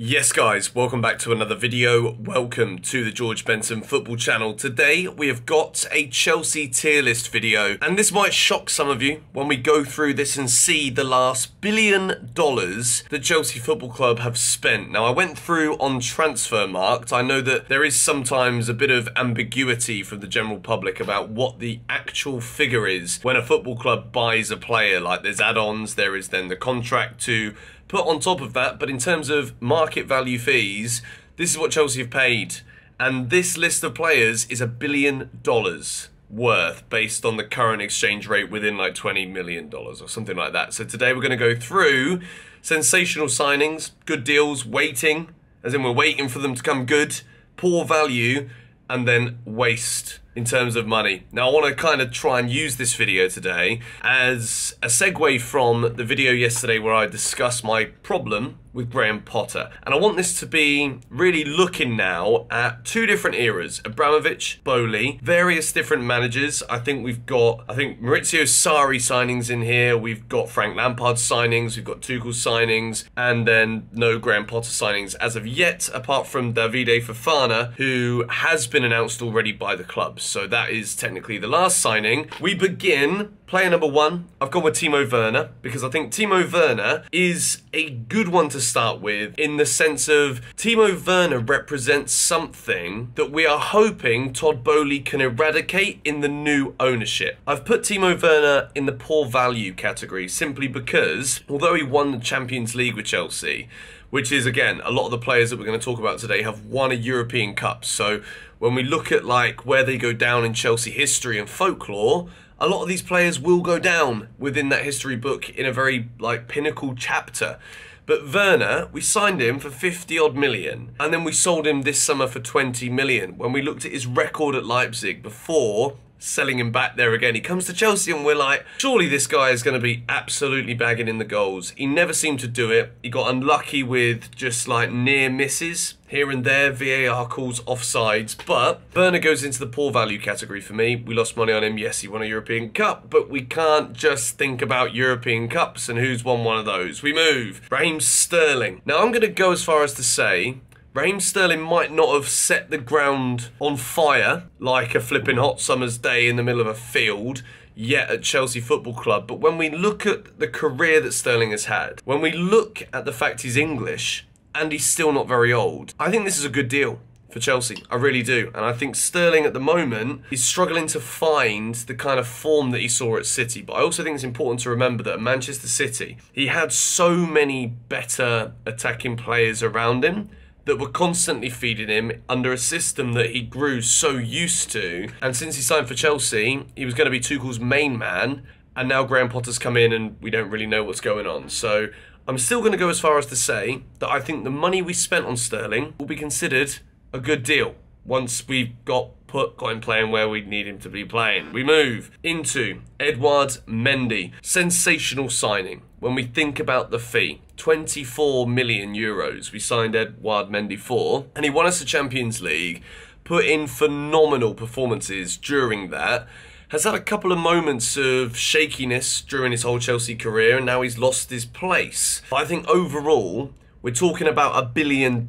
Yes guys, welcome back to another video. Welcome to the George Benson Football Channel. Today we have got a Chelsea tier list video, and this might shock some of you when we go through this and see the last $1 billion that Chelsea Football Club have spent. Now I went through on Transfermarkt. I know that there is sometimes a bit of ambiguity from the general public about what the actual figure is when a football club buys a player. Like there's add-ons, there is then the contract to put on top of that, but in terms of market value fees, this is what Chelsea have paid. And this list of players is $1 billion worth based on the current exchange rate within like $20 million or something like that. So today we're going to go through sensational signings, good deals, waiting, as in we're waiting for them to come good, poor value, and then waste in terms of money. Now I want to kind of try and use this video today as a segue from the video yesterday where I discussed my problem with Graham Potter. And I want this to be really looking now at two different eras, Abramovich, Boehly, various different managers. I think Maurizio Sarri signings in here, we've got Frank Lampard signings, we've got Tuchel signings, and then no Graham Potter signings as of yet, apart from Davide Fofana, who has been announced already by the club. So that is technically the last signing. We begin player number one. I've gone with Timo Werner because I think Timo Werner is a good one to start with, in the sense of Timo Werner represents something that we are hoping Todd Boehly can eradicate in the new ownership. I've put Timo Werner in the poor value category simply because although he won the Champions League with Chelsea, which is, again, a lot of the players that we're going to talk about today have won a European Cup. So when we look at like where they go down in Chelsea history and folklore, a lot of these players will go down within that history book in a very like pinnacle chapter. But Werner, we signed him for 50 odd million, and then we sold him this summer for 20 million. When we looked at his record at Leipzig before selling him back there again, he comes to Chelsea and we're like, surely this guy is going to be absolutely bagging in the goals. He never seemed to do it. He got unlucky with just like near misses here and there, VAR calls, offsides, but Werner goes into the poor value category for me. We lost money on him. Yes, he won a European Cup, but we can't just think about European Cups and who's won one of those. We move. Raheem Sterling. Now I'm going to go as far as to say Raheem Sterling might not have set the ground on fire like a flipping hot summer's day in the middle of a field yet at Chelsea Football Club, but when we look at the career that Sterling has had, when we look at the fact he's English and he's still not very old, I think this is a good deal for Chelsea. I really do. And I think Sterling at the moment is struggling to find the kind of form that he saw at City. But I also think it's important to remember that at Manchester City, he had so many better attacking players around him that were constantly feeding him under a system that he grew so used to. And since he signed for Chelsea, he was going to be Tuchel's main man. And now Graham Potter's come in and we don't really know what's going on. So I'm still going to go as far as to say that I think the money we spent on Sterling will be considered a good deal once we've got him playing where we need him to be playing. We move into Edouard Mendy. Sensational signing. When we think about the fee, 24 million euros we signed Edouard Mendy for, and he won us the Champions League, put in phenomenal performances during that, has had a couple of moments of shakiness during his whole Chelsea career, and now he's lost his place. But I think overall, we're talking about $1 billion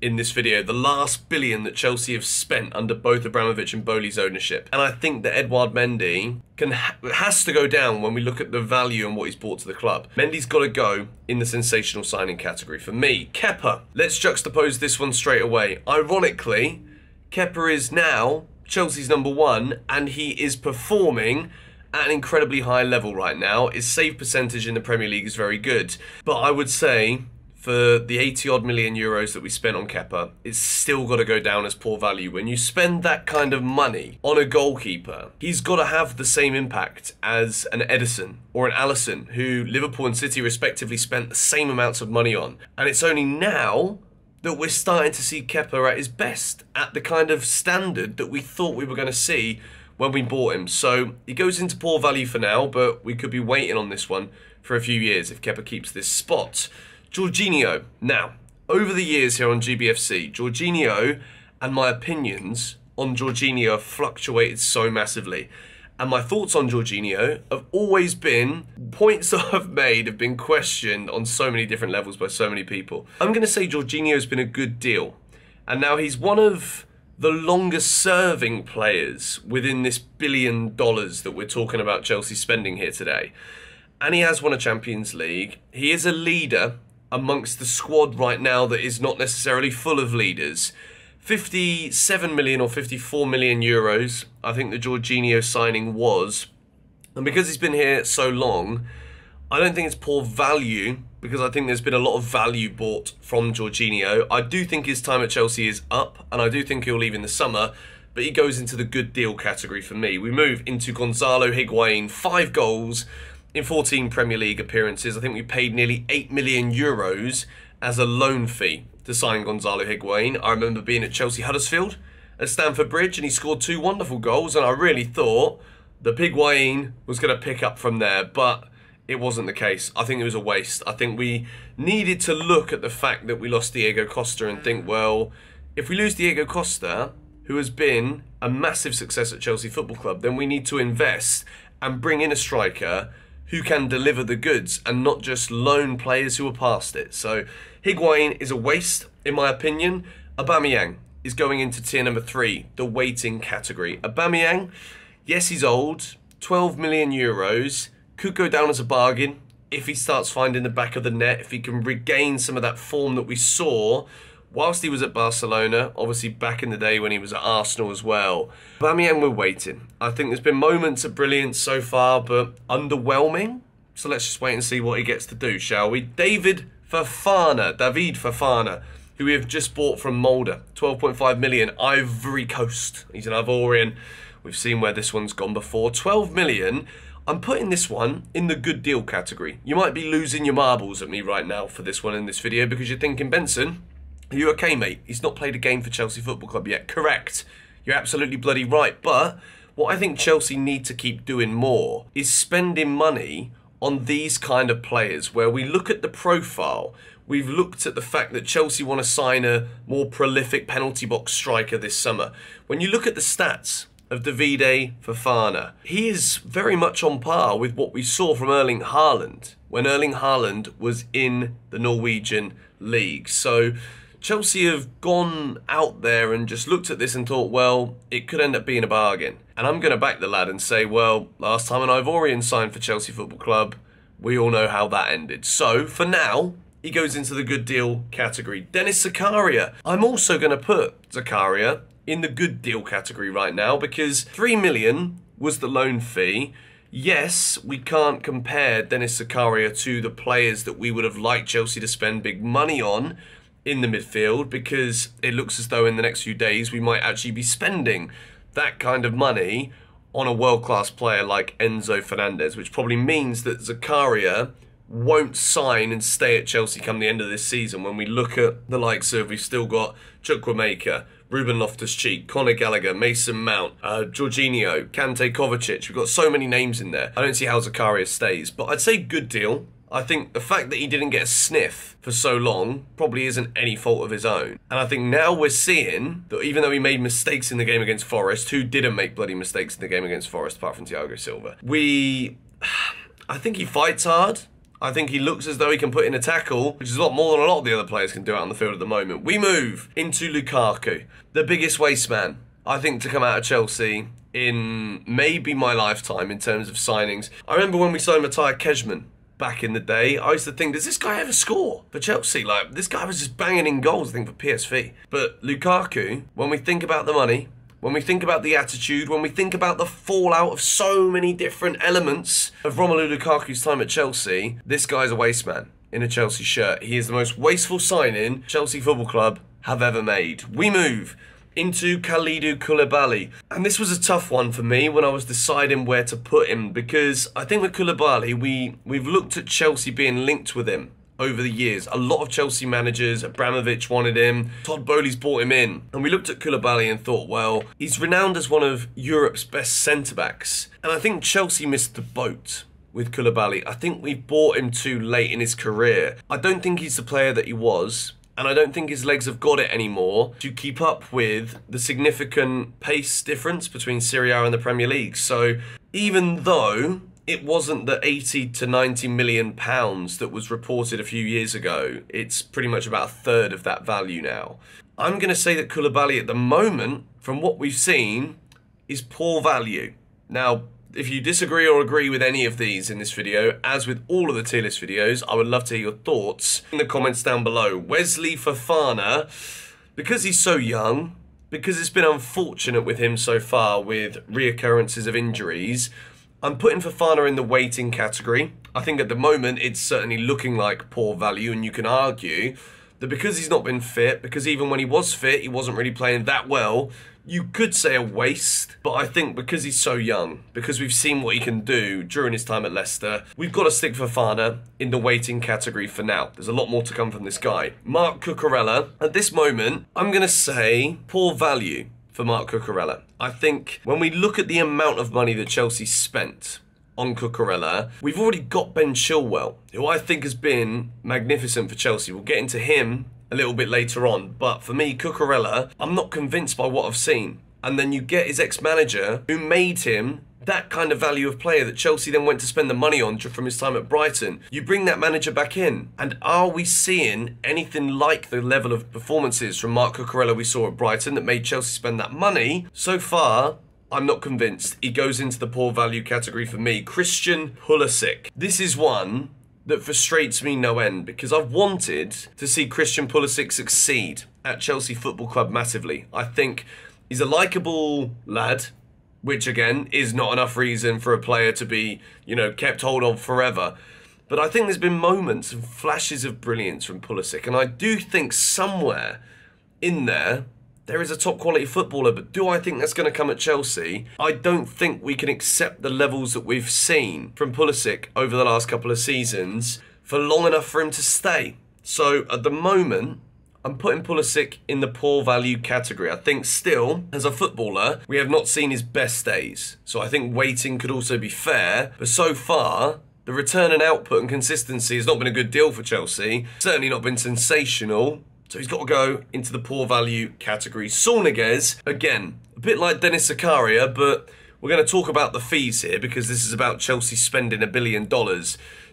in this video, the last billion that Chelsea have spent under both Abramovich and Boehly's ownership. And I think that Edouard Mendy has to go down when we look at the value and what he's brought to the club. Mendy's got to go in the sensational signing category. For me, Kepa. Let's juxtapose this one straight away. Ironically, Kepa is now Chelsea's number one, and he is performing at an incredibly high level right now. His save percentage in the Premier League is very good. But I would say for the 80 odd million euros that we spent on Kepa, it's still got to go down as poor value. When you spend that kind of money on a goalkeeper, he's got to have the same impact as an Edison or an Alisson, who Liverpool and City respectively spent the same amounts of money on. And it's only now that we're starting to see Kepa at his best, at the kind of standard that we thought we were going to see when we bought him. So he goes into poor value for now, but we could be waiting on this one for a few years if Kepa keeps this spot. Jorginho. Now, over the years here on GBFC, Jorginho and my opinions on Jorginho have fluctuated so massively. And my thoughts on Jorginho have always been, points that I've made have been questioned on so many different levels by so many people. I'm going to say Jorginho's been a good deal. And now he's one of the longest serving players within this $1 billion that we're talking about Chelsea spending here today. And he has won a Champions League. He is a leader amongst the squad right now that is not necessarily full of leaders. 57 million or 54 million euros, I think the Jorginho signing was. And because he's been here so long, I don't think it's poor value, because I think there's been a lot of value bought from Jorginho. I do think his time at Chelsea is up, and I do think he'll leave in the summer, but he goes into the good deal category for me. We move into Gonzalo Higuain, 5 goals in 14 Premier League appearances. I think we paid nearly 8 million euros as a loan fee to sign Gonzalo Higuain. I remember being at Chelsea Huddersfield at Stamford Bridge, and he scored 2 wonderful goals, and I really thought the Higuain was going to pick up from there, but it wasn't the case. I think it was a waste. I think we needed to look at the fact that we lost Diego Costa and think, well, if we lose Diego Costa, who has been a massive success at Chelsea Football Club, then we need to invest and bring in a striker who can deliver the goods and not just loan players who are past it. So Higuain is a waste, in my opinion. Aubameyang is going into tier number 3, the waiting category. Aubameyang, yes, he's old, 12 million euros, could go down as a bargain if he starts finding the back of the net, if he can regain some of that form that we saw whilst he was at Barcelona, obviously back in the day when he was at Arsenal as well. Aubameyang, we're waiting. I think there's been moments of brilliance so far, but underwhelming. So let's just wait and see what he gets to do, shall we? David Fofana, who we have just bought from Molde, 12.5 million, Ivory Coast. He's an Ivorian. We've seen where this one's gone before. 12 million. I'm putting this one in the good deal category. You might be losing your marbles at me right now for this one in this video, because you're thinking, Benson, are you okay, mate? He's not played a game for Chelsea Football Club yet. Correct. You're absolutely bloody right. But what I think Chelsea need to keep doing more is spending money on these kind of players, where we look at the profile. We've looked at the fact that Chelsea want to sign a more prolific penalty box striker this summer. When you look at the stats of Davide Fofana, he is very much on par with what we saw from Erling Haaland when Erling Haaland was in the Norwegian league. So Chelsea have gone out there and just looked at this and thought, well, it could end up being a bargain. And I'm going to back the lad and say, well, last time an Ivorian signed for Chelsea Football Club, we all know how that ended. So for now, he goes into the good deal category. Dennis Zakaria. I'm also going to put Zakaria in the good deal category right now, because 3 million was the loan fee. Yes, we can't compare Dennis Zakaria to the players that we would have liked Chelsea to spend big money on in the midfield, because it looks as though in the next few days we might actually be spending that kind of money on a world-class player like Enzo Fernandez, which probably means that Zakaria won't sign and stay at Chelsea come the end of this season. When we look at the likes of, we've still got Chukwuemeka, Ruben Loftus-Cheek, Conor Gallagher, Mason Mount, Jorginho, Kante Kovacic. We've got so many names in there. I don't see how Zakaria stays, but I'd say good deal. I think the fact that he didn't get a sniff for so long probably isn't any fault of his own. And I think now we're seeing that even though he made mistakes in the game against Forest, who didn't make bloody mistakes in the game against Forest apart from Thiago Silva, I think he fights hard. I think he looks as though he can put in a tackle, which is a lot more than a lot of the other players can do out on the field at the moment. We move into Lukaku, the biggest waste man, I think, to come out of Chelsea in maybe my lifetime in terms of signings. I remember when we signed Matija Kejman back in the day, I used to think, does this guy ever score for Chelsea? Like, this guy was just banging in goals, I think, for PSV. But Lukaku, when we think about the money, when we think about the attitude, when we think about the fallout of so many different elements of Romelu Lukaku's time at Chelsea, this guy's a waste man in a Chelsea shirt. He is the most wasteful signing Chelsea Football Club have ever made. We move into Kalidou Koulibaly. And this was a tough one for me when I was deciding where to put him, because I think with Koulibaly, we've looked at Chelsea being linked with him over the years. A lot of Chelsea managers, Abramovich wanted him, Todd Boehly's brought him in. And we looked at Koulibaly and thought, well, he's renowned as one of Europe's best centre-backs. And I think Chelsea missed the boat with Koulibaly. I think we bought him too late in his career. I don't think he's the player that he was and I don't think his legs have got it anymore to keep up with the significant pace difference between Serie A and the Premier League. So even though it wasn't the 80 to 90 million pounds that was reported a few years ago, it's pretty much about a third of that value now. I'm going to say that Koulibaly at the moment, from what we've seen, is poor value. Now, if you disagree or agree with any of these in this video, as with all of the tier list videos, I would love to hear your thoughts in the comments down below. Wesley Fofana, because he's so young, because it's been unfortunate with him so far with reoccurrences of injuries, I'm putting Fofana in the waiting category. I think at the moment it's certainly looking like poor value, and you can argue that because he's not been fit, because even when he was fit, he wasn't really playing that well, you could say a waste. But I think because he's so young, because we've seen what he can do during his time at Leicester, we've got to stick Fofana in the waiting category for now. There's a lot more to come from this guy. Marc Cucurella, at this moment, I'm going to say poor value for Marc Cucurella. I think when we look at the amount of money that Chelsea spent on Cucurella, we've already got Ben Chilwell, who I think has been magnificent for Chelsea. We'll get into him a little bit later on, but for me, Cucurella, I'm not convinced by what I've seen. And then you get his ex-manager, who made him that kind of value of player that Chelsea then went to spend the money on from his time at Brighton. You bring that manager back in, and are we seeing anything like the level of performances from Marc Cucurella we saw at Brighton that made Chelsea spend that money? So far, I'm not convinced. He goes into the poor value category for me. Christian Pulisic. This is one that frustrates me no end, because I've wanted to see Christian Pulisic succeed at Chelsea Football Club massively. I think he's a likeable lad, which again is not enough reason for a player to be, kept hold of forever. But I think there's been moments and flashes of brilliance from Pulisic, and I do think somewhere in there is a top quality footballer, but do I think that's going to come at Chelsea? I don't think we can accept the levels that we've seen from Pulisic over the last couple of seasons for long enough for him to stay. So at the moment, I'm putting Pulisic in the poor value category. I think still, as a footballer, we have not seen his best days. So I think waiting could also be fair, but so far, the return and output and consistency has not been a good deal for Chelsea. Certainly not been sensational. So he's got to go into the poor value category. Saul Niguez, again, a bit like Dennis Zakaria, but we're going to talk about the fees here because this is about Chelsea spending $1 billion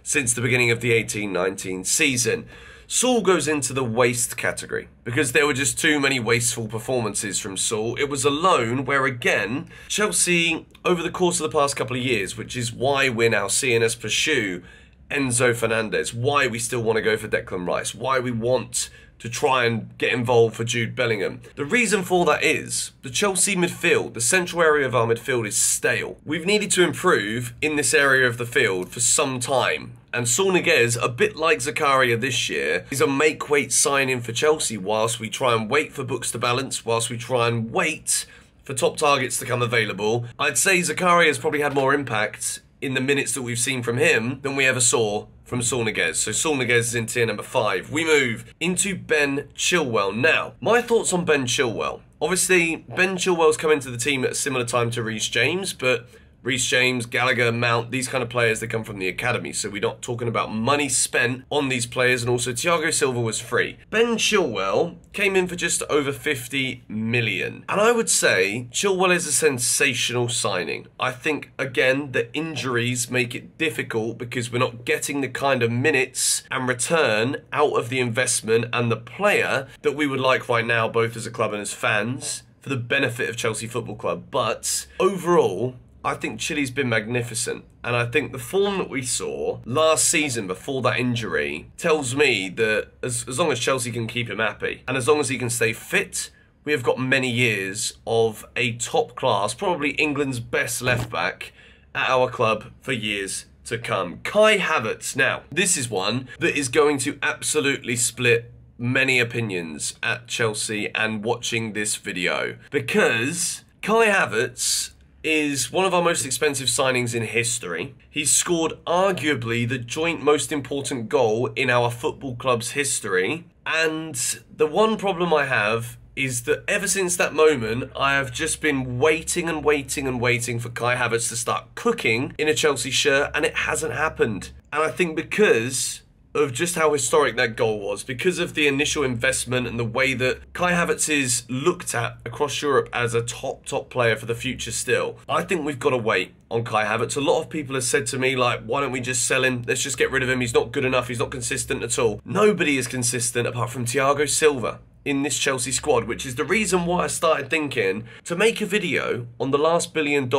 since the beginning of the 18-19 season. Saul goes into the waste category because there were just too many wasteful performances from Saul. It was a loan where, again, Chelsea, over the course of the past couple of years, which is why we're now seeing us pursue Enzo Fernandez, why we still want to go for Declan Rice, why we want to try and get involved for Jude Bellingham. The reason for that is the Chelsea midfield, the central area of our midfield, is stale. We've needed to improve in this area of the field for some time. And Saul Niguez, a bit like Zakaria this year, is a make-weight signing for Chelsea whilst we try and wait for books to balance, whilst we try and wait for top targets to come available. I'd say Zakaria has probably had more impact in the minutes that we've seen from him than we ever saw from Saul Niguez. So Saul Niguez is in tier number 5. We move into Ben Chilwell. Now, my thoughts on Ben Chilwell. Obviously, Ben Chilwell's come into the team at a similar time to Reece James, but Reece James, Gallagher, Mount, these kind of players, they come from the academy. So we're not talking about money spent on these players. And also Thiago Silva was free. Ben Chilwell came in for just over 50 million. And I would say Chilwell is a sensational signing. I think, again, the injuries make it difficult because we're not getting the kind of minutes and return out of the investment and the player that we would like right now, both as a club and as fans, for the benefit of Chelsea Football Club. But overall, I think Chile's been magnificent. And I think the form that we saw last season before that injury tells me that as long as Chelsea can keep him happy and as long as he can stay fit, we have got many years of a top class, probably England's best left back at our club for years to come. Kai Havertz. Now, this is one that is going to absolutely split many opinions at Chelsea and watching this video, because Kai Havertz is one of our most expensive signings in history. He's scored arguably the joint most important goal in our football club's history. And the one problem I have is that ever since that moment, I have just been waiting and waiting and waiting for Kai Havertz to start cooking in a Chelsea shirt, and it hasn't happened. And I think because of just how historic that goal was because of the initial investment and the way that Kai Havertz is looked at across Europe as a top player for the future still. I think we've got to wait on Kai Havertz. A lot of people have said to me, like, why don't we just sell him? Let's just get rid of him. He's not good enough. He's not consistent at all. Nobody is consistent apart from Thiago Silva in this Chelsea squad, which is the reason why I started thinking to make a video on the last $1 billion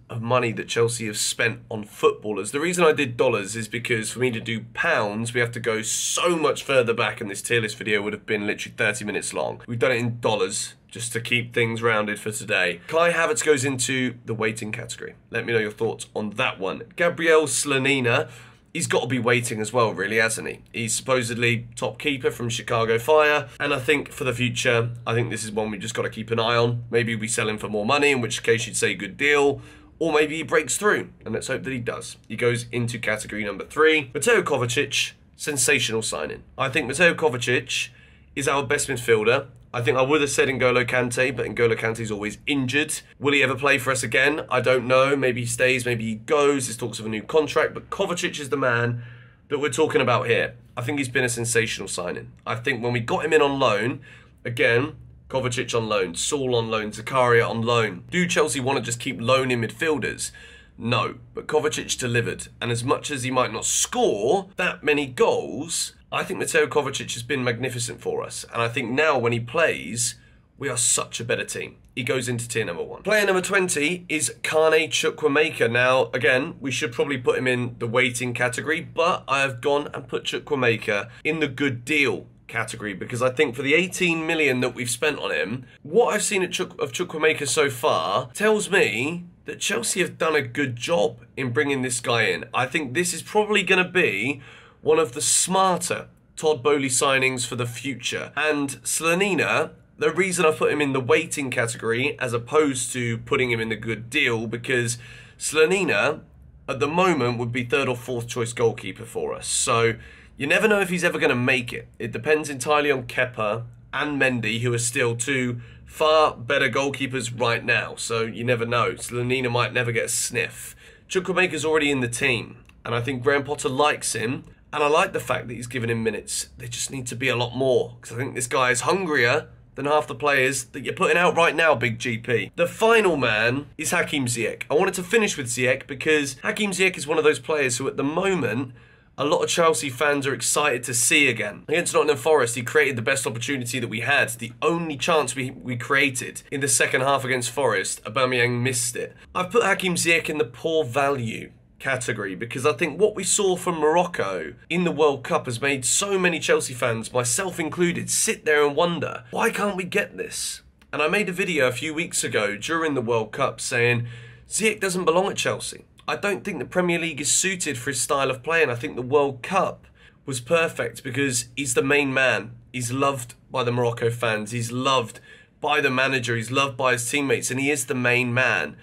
of money that Chelsea have spent on footballers. The reason I did dollars is because for me to do pounds, we have to go so much further back, and this tier list video would have been literally 30 minutes long. We've done it in dollars just to keep things rounded for today. Kai Havertz goes into the waiting category. Let me know your thoughts on that one. Gabriel Slonina, he's got to be waiting as well, really, hasn't he? He's supposedly top keeper from Chicago Fire, and I think for the future, I think this is one we just got to keep an eye on. Maybe we sell him for more money, in which case you'd say good deal, or maybe he breaks through, and let's hope that he does. He goes into category number 3. Mateo Kovacic, sensational signing. I think Mateo Kovacic is our best midfielder. I think I would have said N'Golo Kante, but N'Golo Kante's always injured. Will he ever play for us again? I don't know. Maybe he stays, maybe he goes. There's talks of a new contract, but Kovacic is the man that we're talking about here. I think he's been a sensational signing. I think when we got him in on loan, again, Kovacic on loan, Saul on loan, Zakaria on loan. Do Chelsea want to just keep loaning midfielders? No, but Kovacic delivered. And as much as he might not score that many goals, I think Mateo Kovacic has been magnificent for us. And I think now when he plays, we are such a better team. He goes into tier number 1. Player number 20 is Kane Chukwuemeka. Now, again, we should probably put him in the waiting category, but I have gone and put Chukwuemeka in the good deal category because I think for the 18 million that we've spent on him, what I've seen of Chukwuemeka so far tells me that Chelsea have done a good job in bringing this guy in. I think this is probably going to be one of the smarter Todd Boehly signings for the future. And Slonina, the reason I put him in the waiting category as opposed to putting him in the good deal, because Slonina at the moment would be 3rd or 4th choice goalkeeper for us. So you never know if he's ever going to make it. It depends entirely on Kepa and Mendy, who are still 2 far better goalkeepers right now. So you never know. Slonina might never get a sniff. Chukwuemeka's already in the team, and I think Graham Potter likes him. And I like the fact that he's given him minutes. They just need to be a lot more, because I think this guy is hungrier than half the players that you're putting out right now, Big GP. The final man is Hakim Ziyech. I wanted to finish with Ziyech because Hakim Ziyech is one of those players who at the moment a lot of Chelsea fans are excited to see again. Against Nottingham Forest, he created the best opportunity that we had. The only chance we created in the second half against Forest, Aubameyang missed it. I've put Hakim Ziyech in the poor value category because I think what we saw from Morocco in the World Cup has made so many Chelsea fans, myself included, sit there and wonder, why can't we get this? And I made a video a few weeks ago during the World Cup saying Ziyech doesn't belong at Chelsea. I don't think the Premier League is suited for his style of play, and I think the World Cup was perfect because he's the main man. He's loved by the Morocco fans. He's loved by the manager. He's loved by his teammates, and he is the main man.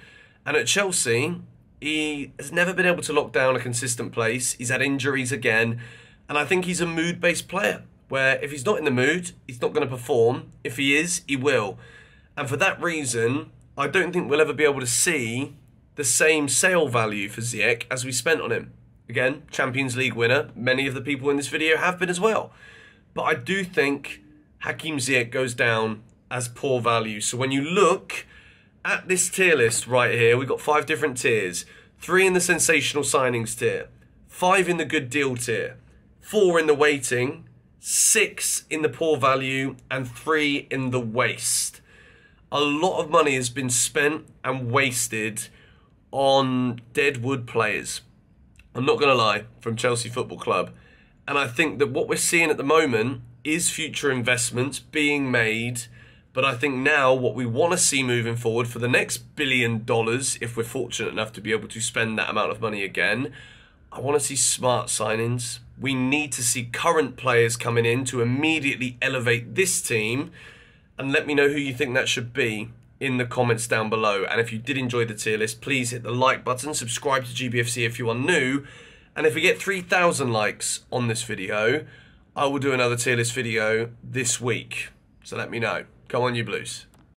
And at Chelsea, he has never been able to lock down a consistent place. He's had injuries again, and I think he's a mood-based player, where if he's not in the mood, he's not going to perform. If he is, he will. And for that reason, I don't think we'll ever be able to see the same sale value for Ziyech as we spent on him. Again, Champions League winner. Many of the people in this video have been as well. But I do think Hakim Ziyech goes down as poor value. So when you look at this tier list right here, we've got 5 different tiers. 3 in the sensational signings tier, 5 in the good deal tier, 4 in the waiting, 6 in the poor value, and 3 in the waste. A lot of money has been spent and wasted on deadwood players. I'm not going to lie, from Chelsea Football Club. And I think that what we're seeing at the moment is future investments being made. But I think now what we want to see moving forward for the next $1 billion, if we're fortunate enough to be able to spend that amount of money again, I want to see smart signings. We need to see current players coming in to immediately elevate this team. And let me know who you think that should be in the comments down below. And if you did enjoy the tier list, please hit the like button, subscribe to GBFC if you are new. And if we get 3,000 likes on this video, I will do another tier list video this week. So let me know. Come on, you Blues.